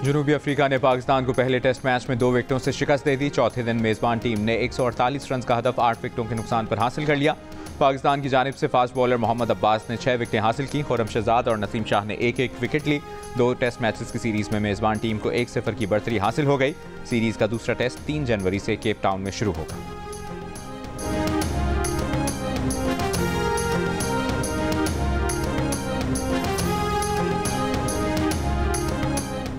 जनूबी अफ्रीका ने पाकिस्तान को पहले टेस्ट मैच में 2 विकेटों से शिकस्त दे दी। चौथे दिन मेजबान टीम ने 148 रन का हदफ 8 विकेटों के नुकसान पर हासिल कर लिया। पाकिस्तान की जानिब से फास्ट बॉलर मोहम्मद अब्बास ने 6 विकेटें हासिल की। खुर्रम शहजाद और नसीम शाह ने एक एक विकेट ली। 2 टेस्ट मैचेस की सीरीज में मेजबान टीम को 1-0 की बढ़तरी हासिल हो गई। सीरीज का दूसरा टेस्ट 3 जनवरी से केप टाउन में शुरू होगा।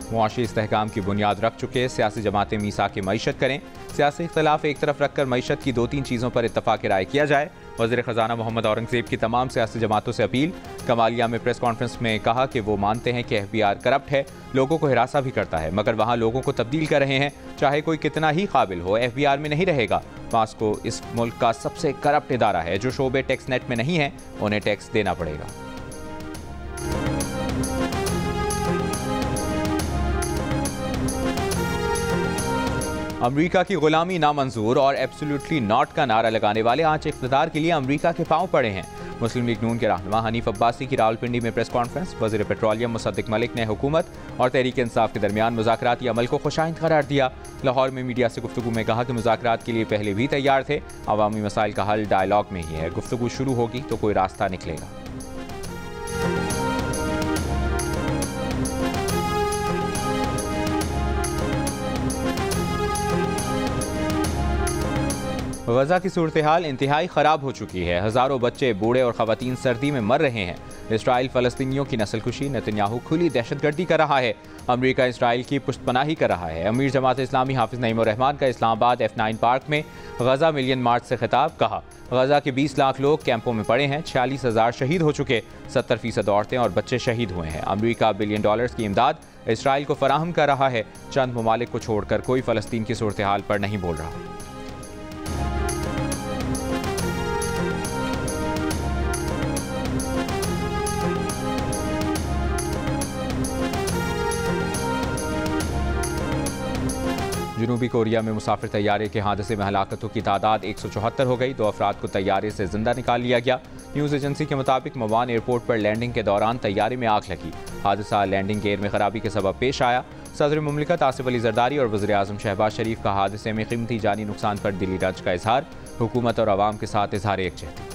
मुआशी इस्तेहकाम की बुनियाद रख चुके सियासी जमातें मीसा की मईशत करें। सियासी इख्तलाफ एक तरफ रखकर मईशत की 2-3 चीज़ों पर इत्तफाक राय किया जाए। वज़ीर ख़जाना मोहम्मद औरंगज़ेब की तमाम सियासी जमातों से अपील। कमालिया में प्रेस कॉन्फ्रेंस में कहा कि वो मानते हैं कि FBI करप्ट है, लोगों को हिरासा भी करता है, मगर वहाँ लोगों को तब्दील कर रहे हैं। चाहे कोई कितना ही काबिल हो, FBI में नहीं रहेगा। मास्को इस मुल्क का सबसे करप्ट इदारा है। जो शोबे टैक्स नेट में नहीं है, उन्हें टैक्स देना पड़ेगा। अमरीका की गुलामी नामंजूर और एब्सोल्युटली नॉट का नारा लगाने वाले आज इक़्तिदार के लिए अमरीका के पांव पड़े हैं। मुस्लिम लीग नून के रहनुमा हनीफ अब्बासी की रावलपिंडी में प्रेस कॉन्फ्रेंस। वज़ीर पेट्रोलियम मुसद्दिक मलिक ने हुकूमत और तहरीक इंसाफ के दरमियान मुज़ाकराती अमल को खुशाइंद करार दिया। लाहौर में मीडिया से गुफ्तगू में कहा कि मुज़ाकरात के लिए पहले भी तैयार थे। अवामी मसाइल का हल डायलॉग में ही है। गुफ्तगू शुरू होगी तो कोई रास्ता निकलेगा। गजा की सूरत हाल इंतहाई ख़राब हो चुकी है। हज़ारों बच्चे, बूढ़े और ख़वातीन सर्दी में मर रहे हैं। इसराइल फ़लस्तीनियों की नस्लकुशी, नेतन्याहू खुली दहशतगर्दी कर रहा है। अमरीका इसराइल की पुष्टपनाही कर रहा है। अमीर जमात इस्लामी हाफिज़ नईम उर रहमान का इस्लामाबाद F9 पार्क में गजा मिलियन मार्च से खिताब। कहा, गजा के 20 लाख लोग कैंपों में पड़े हैं। 46,000 शहीद हो चुके। 70% औरतें और बच्चे शहीद हुए हैं। अमरीका $1 बिलियन की इमदाद इसराइल को फराहम कर रहा है। चंद ममालिक को छोड़कर कोई फ़लस्तीन की सूरत हाल पर नहीं बोल रहा। जनूबी कोरिया में मुसाफिर तैयारे के हादसे में हलाकतों की तादाद 174 हो गई। 2 अफराद को तैयारे से जिंदा निकाल लिया गया। न्यूज़ एजेंसी के मुताबिक मवान एयरपोर्ट पर लैंडिंग के दौरान तैयारे में आग लगी। हादसा लैंडिंग गेयर में खराबी के सबब पेश आया। सदर मुमलिकत आसिफ अली जरदारी और वज़ीर आज़म शहबाज शरीफ का हादसे में कीमती जानी नुकसान पर दिली रंज का इजहार। हुकूमत और आवाम के साथ इजहार यकजहती।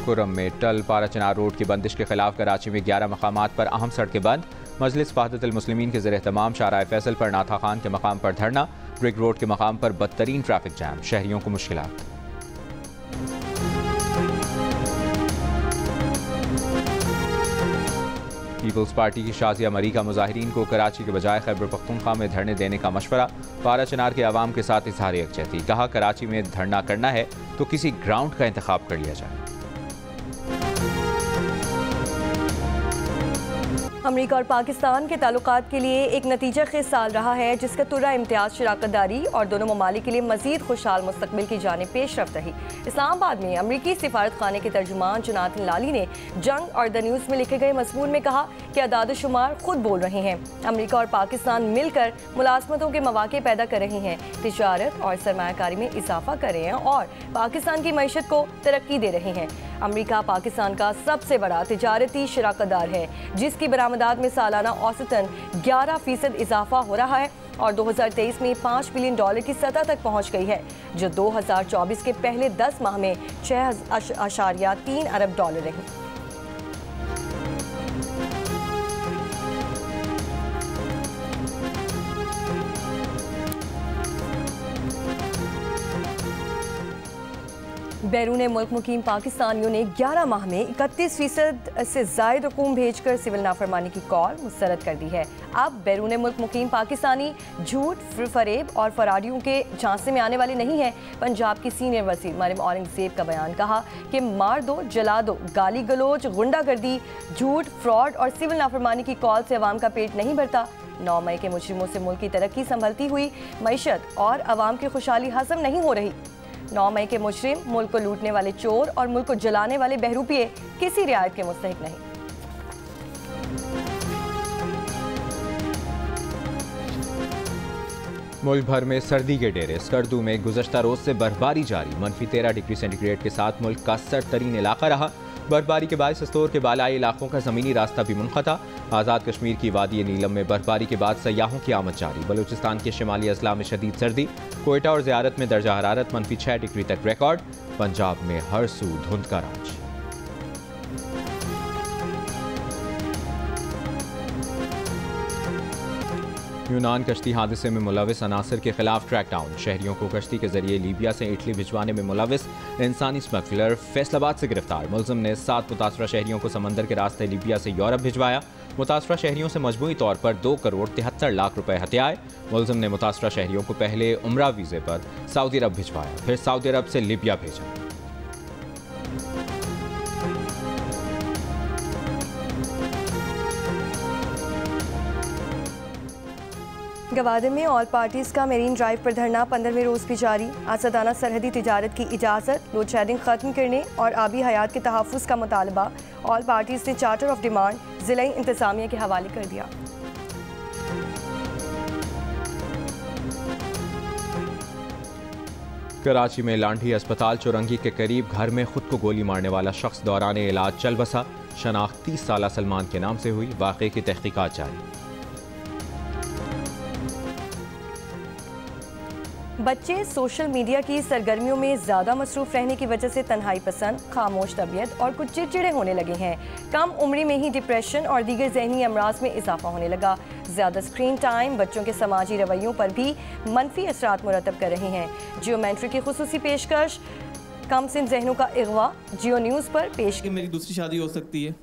खुर्रम में टल पारा चनार रोड की बंदिश के खिलाफ कराची में 11 मकामात पर अहम सड़कें बंद। मजलिस वहदतुल मुस्लिमीन के ज़ेर-ए-एहतमाम शाहराह फैसल पर नाथा खान के मकाम पर धरना। ब्रिक रोड के मकाम पर बदतरीन ट्रैफिक जैम, शहरियों को मुश्किलात। पीपल्स पार्टी की शाजिया मरी का मुजाहिरीन को कराची के बजाय खैबर पख्तूनख्वा में धरने देने का मशवरा। पारा चनार के अवाम के साथ इजहार यकजहती। कहा, कराची में धरना करना है तो किसी ग्राउंड का इंतखाब कर लिया जाए। अमरीका और पाकिस्तान के ताल्लुकात के लिए एक नतीजा खेज साल रहा है, जिसका तुर्रा इम्तियाज शराकतदारी और दोनों ममालिक के लिए मजीद खुशहाल मुस्तकबिल की जानिब पेशरफ्त रही। इस्लामाबाद में अमरीकी सिफारत खाने के तर्जुमान जोनाथन लाली ने जंग और द न्यूज़ में लिखे गए मजमून में कहा कि अदाद शुमार खुद बोल रहे हैं। अमरीका और पाकिस्तान मिलकर मुलाजमतों के मौके पैदा कर रहे हैं, तिजारत और सरमायाकारी में इजाफा कर रहे हैं और पाकिस्तान की मईशत को तरक्की दे रहे हैं। अमरीका पाकिस्तान का सबसे बड़ा तिजारती शराकतदार है, जिसकी बरामदात में सालाना औसतन 11% इजाफा हो रहा है और 2023 में $5 बिलियन की सतह तक पहुंच गई है, जो 2024 के पहले 10 माह में $6.3 अरब रही। बैरून मुल्क मुकीम पाकिस्तानियों ने 11 माह में 31% से ज़ायद रकूम भेजकर सिविल नाफरमानी की कॉल मुस्तरद कर दी है। अब बैरून मुल्क मुकीम पाकिस्तानी झूठ, फरेब और फराडियों के झांसे में आने वाले नहीं हैं। पंजाब की सीनियर वज़ीर मरियम औरंगज़ेब का बयान। कहा कि मार दो, जला दो, गाली गलोच, गुंडागर्दी, झूठ, फ्रॉड और सिविल नाफरमानी की कॉल से अवाम का पेट नहीं भरता। 9 मई के मुजरिमों से मुल्क की तरक्की संभलती हुई मईशत और अवाम की खुशहाली हजम नहीं हो रही। 9 मई के मुजरिम, मुल्क को लूटने वाले चोर और मुल्क को जलाने वाले बहरूपिये किसी रियायत के मुस्तहिक नहीं। मुल्क भर में सर्दी के डेरे। स्कर्दू में गुज़श्ता रोज से बर्फबारी जारी। -13 डिग्री सेंटीग्रेड के साथ मुल्क का सर्द तरीन इलाका रहा। बर्फबारी के बाद सस्तोर के बालाई इलाकों का ज़मीनी रास्ता भी मुनक़ता। आज़ाद कश्मीर की वादी नीलम में बर्फबारी के बाद सयाहों की आमद जारी। बलूचिस्तान के शिमाली अजला में शदीद सर्दी। कोयटा और ज़ियारत में दर्जा हरारत -6 डिग्री तक रिकॉर्ड। पंजाब में हर सू धुंध का राज। यूनान कश्ती हादसे में मुलविस अनासर के खिलाफ क्रैकडाउन। शहरियों को कश्ती के जरिए लीबिया से इटली भिजवाने में मुलविस इंसानी स्मगलर फैसलाबाद से गिरफ्तार। मुलजिम ने 7 मुतासरा शहरियों को समंदर के रास्ते लीबिया से यूरोप भिजवाया। मुतासरा शहरियों से मजमूई तौर पर 2 करोड़ 73 लाख रुपए हथियाए। मुलजिम ने मुतासरा शहरियों को पहले उम्रा वीज़े पर सऊदी अरब भिजवाया, फिर सऊदी अरब से लीबिया भेजा। गवादर में ऑल पार्टीज़ का मेरीन ड्राइव पर धरना 15वें रोज़ भी जारी। आज़ादाना सरहदी तिजारत की इजाज़त, लोड शेडिंग ख़त्म करने और आबी हयात के तहफ़्फ़ुज़ का मुतालबा ऑल पार्टीज़ ने चार्टर ऑफ डिमांड ज़िला इंतज़ामिया के हवाले कर दिया। कराची में लांठी अस्पताल चौरंगी के करीब घर में खुद को गोली मारने वाला शख्स दौरान इलाज चल बसा। शनाख्त 30 साला सलमान के नाम से हुई। वाक़े की तहकीकात जारी। बच्चे सोशल मीडिया की सरगर्मियों में ज़्यादा मसरूफ़ रहने की वजह से तन्हाई पसंद, खामोश तबीयत और कुछ चिड़चिड़े होने लगे हैं। कम उम्र में ही डिप्रेशन और दीगर ज़हनी अमराज में इजाफा होने लगा। ज़्यादा स्क्रीन टाइम बच्चों के समाजी रवैयों पर भी मनफी असरात मुरतब कर रहे हैं। जियोमेट्री की खुसूसी पेशकश, कम सिन जहनों का इगवा जियो न्यूज़ पर पेश। मेरी दूसरी शादी हो सकती है।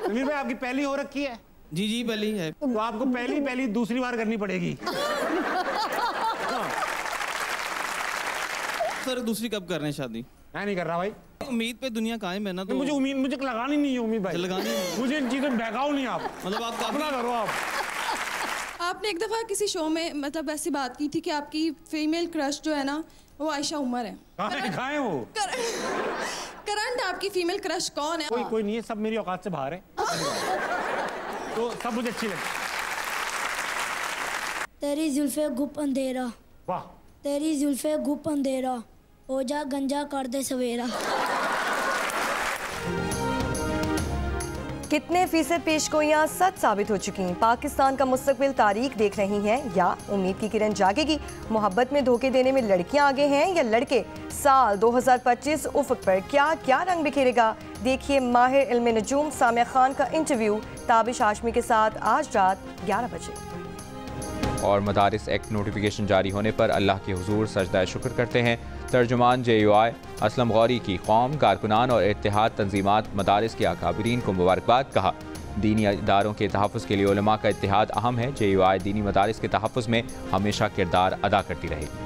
समीर भाई, आपकी पहली हो रखी है? जी जी पहली है। तो आपको पहली दूसरी बार करनी पड़ेगी। सर दूसरी कब कर रहे हैं शादी? मैं नहीं कर रहा भाई। उम्मीद पे दुनिया कायम है ना। तो मुझे लगानी नहीं है उम्मीद भाई। लगानी मुझे इन चीजों में बहकाओ नहीं आप। मतलब आप अपना करो आप। आपने एक दफ़ा किसी शो में मतलब ऐसी बात की थी कि आपकी फीमेल क्रश जो है ना वो आयशा उमर है। कहाँ है वो? करंट आपकी फीमेल क्रश कौन है? कोई नहीं है, सब मेरी औकात से बाहर है। तो सब मुझे अच्छी लगती। तेरी जुल्फे गुप अंधेरा, वाह। तेरी जुल्फे गुप अंधेरा, हो जा गंजा कर दे सवेरा। कितने फीसद पेशगोइयां सच साबित हो चुकी हैं? पाकिस्तान का मुस्तकबिल तारीख देख रही हैं या उम्मीद की किरण जागेगी? मोहब्बत में धोखे देने में लड़कियां आगे हैं या लड़के? साल 2025 उफ़क़ पर क्या क्या रंग बिखेरेगा? देखिए माहिर इल्म नजूम सामिया खान का इंटरव्यू ताबिश हाशमी के साथ आज रात 11 बजे। और मदारिस एक्ट नोटिफिकेशन जारी होने पर अल्लाह के हुजूर सजदा शुक्र करते हैं। तर्जुमान JUI असलम गौरी की कौम, कारकुनान और इत्तेहाद तंजीमात मदारिस के अकाबरीन को मुबारकबाद। कहा दीनी इदारों के तहफ़्फ़ुज़ के लिए उलमा का इत्तेहाद अहम है। JUI दीनी मदारिस के तहफ़्फ़ुज़ में हमेशा किरदार अदा करती रहेगी।